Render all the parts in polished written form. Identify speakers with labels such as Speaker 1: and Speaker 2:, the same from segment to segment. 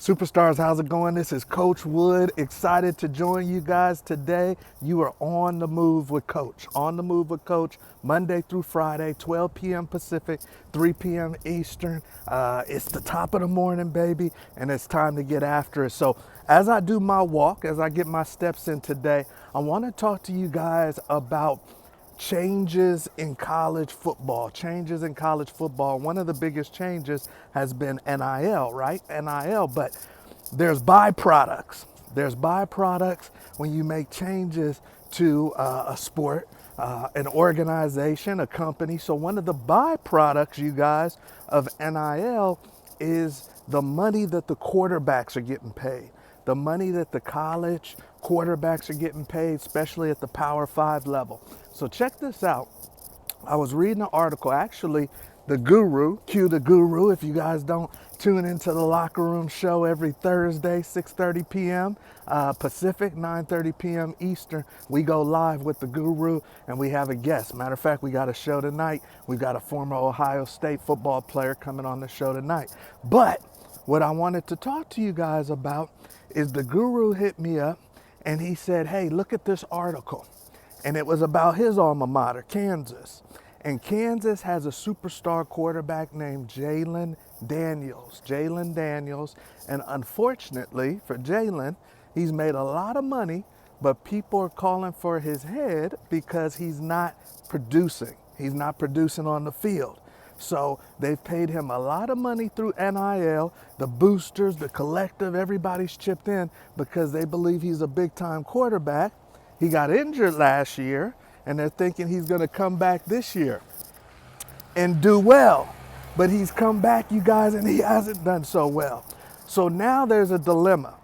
Speaker 1: Superstars, how's it going? This is Coach Wood, excited to join you guys today. You are on the move with Coach. On the move with Coach, Monday through Friday, 12 p.m. Pacific, 3 p.m. Eastern. It's the top of the morning, baby, and it's time to get after it. So as I do my walk, as I get my steps in today, I want to talk to you guys about changes in college football. One of the biggest changes has been NIL, right? NIL, but there's byproducts. There's byproducts when you make changes to a sport, an organization, a company. So one of the byproducts, you guys, of NIL is the money that the quarterbacks are getting paid. The money that the college quarterbacks are getting paid, especially at the Power 5 level. So check this out. I was reading an article, actually, the Guru, cue the Guru if you guys don't tune into the Locker Room Show every Thursday, 6:30 p.m. Pacific, 9:30 p.m. Eastern. We go live with the Guru and we have a guest. Matter of fact, we got a show tonight. We've got a former Ohio State football player coming on the show tonight. But what I wanted to talk to you guys about is the Guru hit me up and he said, hey, look at this article. And it was about his alma mater, Kansas. And Kansas has a superstar quarterback named Jalon Daniels. Jalon Daniels. And unfortunately for Jalon, he's made a lot of money, but people are calling for his head because he's not producing. He's not producing on the field. So they've paid him a lot of money through NIL, the boosters, the collective, everybody's chipped in because they believe he's a big-time quarterback. He got injured last year, and they're thinking he's going to come back this year and do well. But he's come back, you guys, and he hasn't done so well. So now there's a dilemma.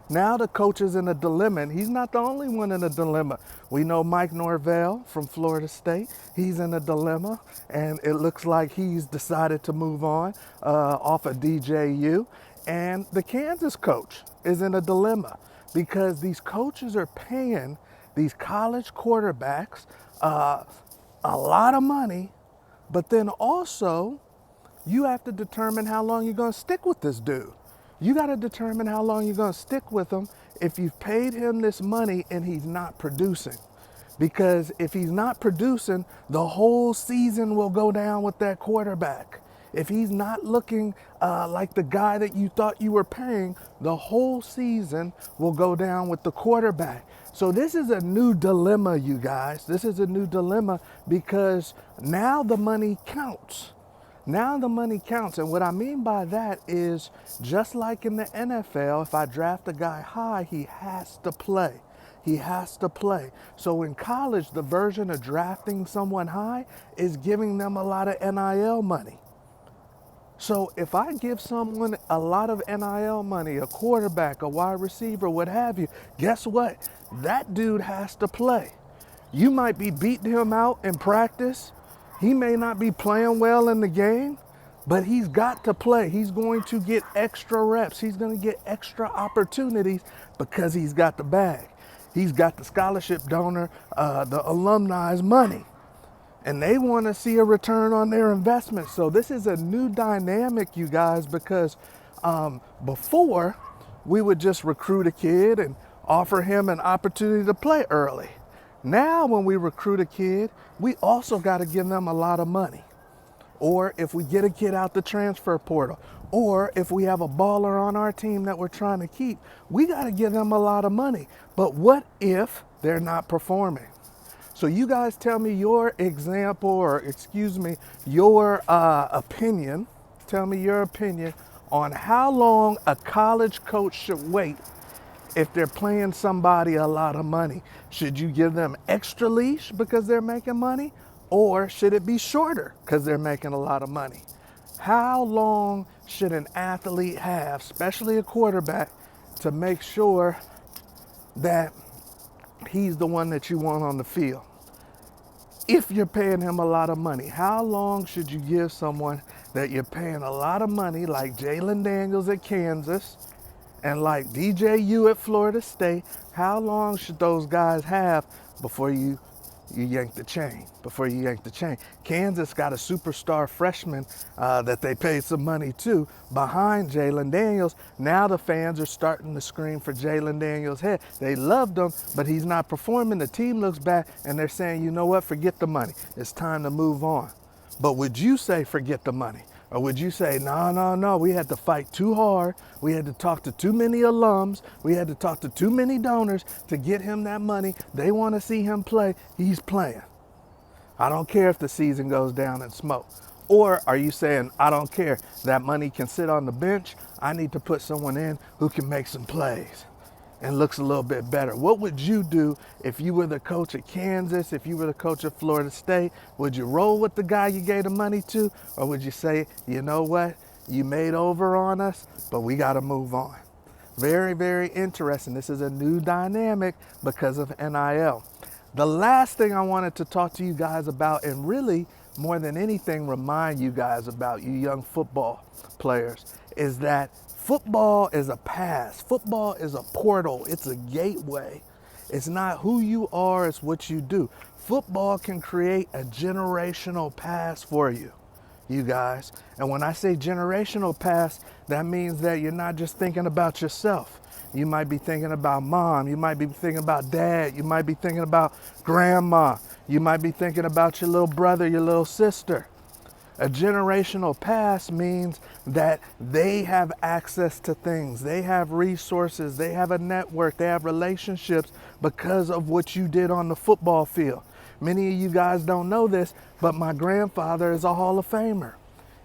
Speaker 1: Now the coach is in a dilemma, and he's not the only one in a dilemma. We know Mike Norvell from Florida State. He's in a dilemma, and it looks like he's decided to move on off of DJ U. And the Kansas coach is in a dilemma because these coaches are paying these college quarterbacks a lot of money, but then also you have to determine how long you're going to stick with this dude. You got to determine how long you're going to stick with him if you've paid him this money and he's not producing. Because if he's not producing, the whole season will go down with that quarterback. If he's not looking like the guy that you thought you were paying, the whole season will go down with the quarterback. So this is a new dilemma, you guys. This is a new dilemma because now the money counts. Now the money counts. And what I mean by that is just like in the NFL, if I draft a guy high, he has to play. He has to play. So in college, the version of drafting someone high is giving them a lot of NIL money. So if I give someone a lot of NIL money, a quarterback, a wide receiver, what have you, guess what? That dude has to play. You might be beating him out in practice. He may not be playing well in the game, but he's got to play. He's going to get extra reps. He's going to get extra opportunities because he's got the bag. He's got the scholarship donor, the alumni's money. And they want to see a return on their investment. So this is a new dynamic, you guys, because before we would just recruit a kid and offer him an opportunity to play early. Now when we recruit a kid, we also got to give them a lot of money. Or if we get a kid out the transfer portal, or if we have a baller on our team that we're trying to keep, we got to give them a lot of money. But what if they're not performing? So you guys tell me your example, or your opinion. Tell me your opinion on how long a college coach should wait if they're paying somebody a lot of money. Should you give them extra leash because they're making money? Or should it be shorter because they're making a lot of money? How long should an athlete have, especially a quarterback, to make sure that he's the one that you want on the field? If you're paying him a lot of money, how long should you give someone that you're paying a lot of money, like Jalon Daniels at Kansas and like DJ U at Florida State? How long should those guys have before you you yank the chain. Before you yank the chain, Kansas got a superstar freshman that they paid some money to behind Jalon Daniels. Now the fans are starting to scream for Jalon Daniels' head. They loved him, but he's not performing. The team looks bad, and they're saying, you know what, forget the money. It's time to move on. But would you say forget the money? Or would you say, no, we had to fight too hard. We had to talk to too many alums. We had to talk to too many donors to get him that money. They want to see him play. He's playing. I don't care if the season goes down in smoke. Or are you saying, I don't care, that money can sit on the bench. I need to put someone in who can make some plays and looks a little bit better? What would you do if you were the coach at Kansas, if you were the coach at Florida State? Would you roll with the guy you gave the money to? Or would you say, you know what, you made over on us, but we got to move on? Very, very interesting. This is a new dynamic because of NIL. The last thing I wanted to talk to you guys about, and really more than anything remind you guys about, you young football players, is that football is a pass. Football is a portal. It's a gateway. It's not who you are, it's what you do. Football can create a generational pass for you, you guys. And when I say generational pass, that means that you're not just thinking about yourself. You might be thinking about mom. You might be thinking about dad. You might be thinking about grandma. You might be thinking about your little brother, your little sister. A generational pass means that they have access to things. They have resources. They have a network. They have relationships because of what you did on the football field. Many of you guys don't know this, but my grandfather is a Hall of Famer.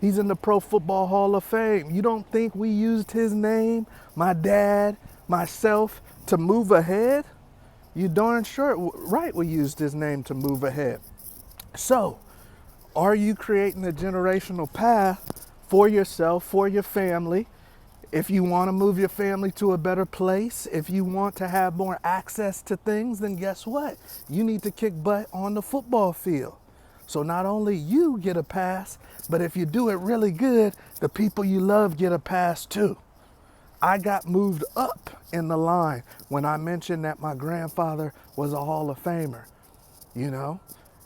Speaker 1: He's in the Pro Football Hall of Fame. You don't think we used his name, my dad, myself, to move ahead? You darn sure right we used his name to move ahead. So, are you creating a generational path for yourself, for your family? If you want to move your family to a better place, if you want to have more access to things, then guess what? You need to kick butt on the football field. So not only you get a pass, but if you do it really good, the people you love get a pass too. I got moved up in the line when I mentioned that my grandfather was a Hall of Famer. You know,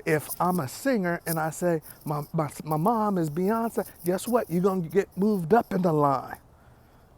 Speaker 1: if I'm a singer and I say my mom is Beyonce, guess what? You're going to get moved up in the line.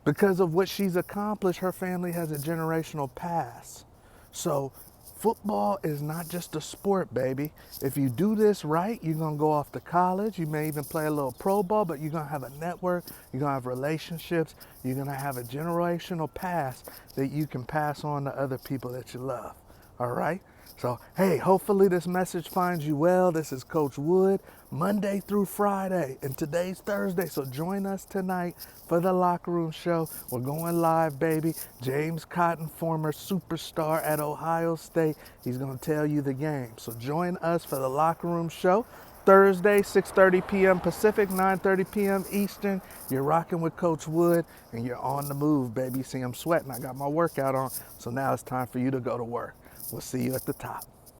Speaker 1: Because of what she's accomplished, her family has a generational pass. So football is not just a sport, baby. If you do this right, you're going to go off to college. You may even play a little pro ball, but you're going to have a network. You're going to have relationships. You're going to have a generational pass that you can pass on to other people that you love. All right? So, hey, hopefully this message finds you well. This is Coach Wood, Monday through Friday, and today's Thursday. So join us tonight for the Locker Room Show. We're going live, baby. James Cotton, former superstar at Ohio State. He's going to tell you the game. So join us for the Locker Room Show. Thursday, 6:30 p.m. Pacific, 9:30 p.m. Eastern. You're rocking with Coach Wood, and you're on the move, baby. See, I'm sweating. I got my workout on, so now it's time for you to go to work. We'll see you at the top.